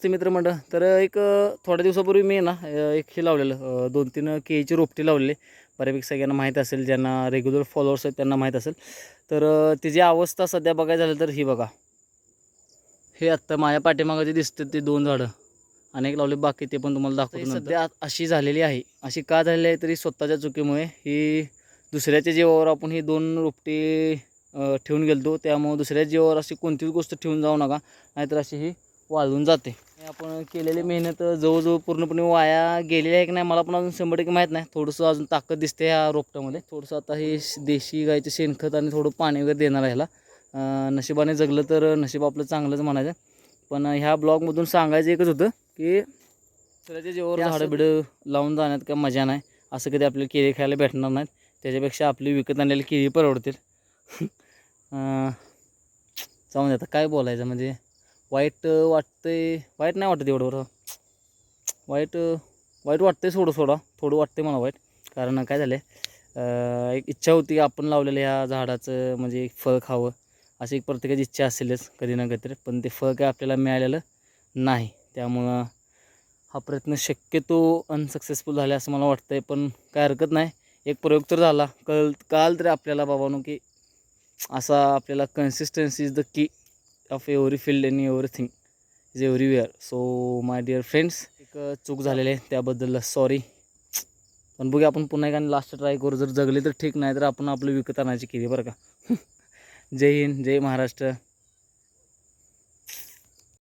ते मित्रमंडळ तर एक थोड्या दिवसापूर्वी मी ना एक हे लावलेलं 2-3 केळीची रोपटी लावलेली. बऱ्यापैकी सगळ्यांना माहीत असेल, ज्यांना रेग्युलर फॉलोअर्स आहेत त्यांना माहीत असेल. तर तिची अवस्था सध्या बघायला झालं तर ही बघा, हे आत्ता माझ्या पाठीमागं जे दिसते ते 2 झाडं अनेक लावले, बाकी ते पण तुम्हाला दाखवतो. सध्या अशी झालेली आहे. अशी का झालेली आहे तरी स्वतःच्या चुकीमुळे ही दुसऱ्याच्या जीवावर आपण ही 2 रोपटी ठेवून गेलतो. त्यामुळे दुसऱ्या जीवावर अशी कोणतीच गोष्ट ठेवून जाऊ नका, नाहीतर अशी ही वाळून जाते. आपण केलेली मेहनत जवळजवळ पूर्णपणे वाया गेलेली आहे की नाही मला पण अजून 100% माहीत नाही. थोडंसं अजून ताकद दिसते ह्या रोपट्यामध्ये. थोडंसं आता हे देशी गायचं शेणखत आणि थोडं पाणी वगैरे देणार आहे ह्याला. नशिबाने जगलं तर नशीब आपलं चांगलंच म्हणायचं. पण ह्या ब्लॉगमधून सांगायचं एकच होतं की दुसऱ्याच्या जीवावर झाडं बिडं लावून जाण्यात काय मजा नाही. असं कधी आपल्याला केळी खायला भेटणार नाहीत. त्याच्यापेक्षा आपली विकत आणलेली केळी परवडतील. जाऊन आता काय बोलायचं, म्हणजे वाईट वाटतंय, वाईट नाही वाटत एवढं बरं. वाईट वाटतंय थोडं वाटतंय मला वाईट. कारण काय झालं आहे, एक इच्छा होती की आपण लावलेलं ह्या झाडाचं म्हणजे एक फळ खावं, अशी एक प्रत्येकाची इच्छा असेलच कधी ना कधीतरी. पण ते फळ काय आपल्याला मिळालेलं नाही. त्यामुळं हा प्रयत्न शक्यतो अनसक्सेसफुल झाला असं मला वाटतं आहे. पण काय हरकत नाही, एक प्रयोग तर झाला. कळालं तरी आपल्याला बाबांनो की असा आपल्याला consistency is the key of every field in everything is everywhere. So my dear friends, एक चूक झालेली आहे त्याबद्दल सॉरी. पण बघूया आपण पुन्हा एखादी लास्ट ट्राय करू. जर जगले तर ठीक, नाही तर आपण आपलं विकत आणायची केली बरं का. जय हिंद, जय महाराष्ट्र.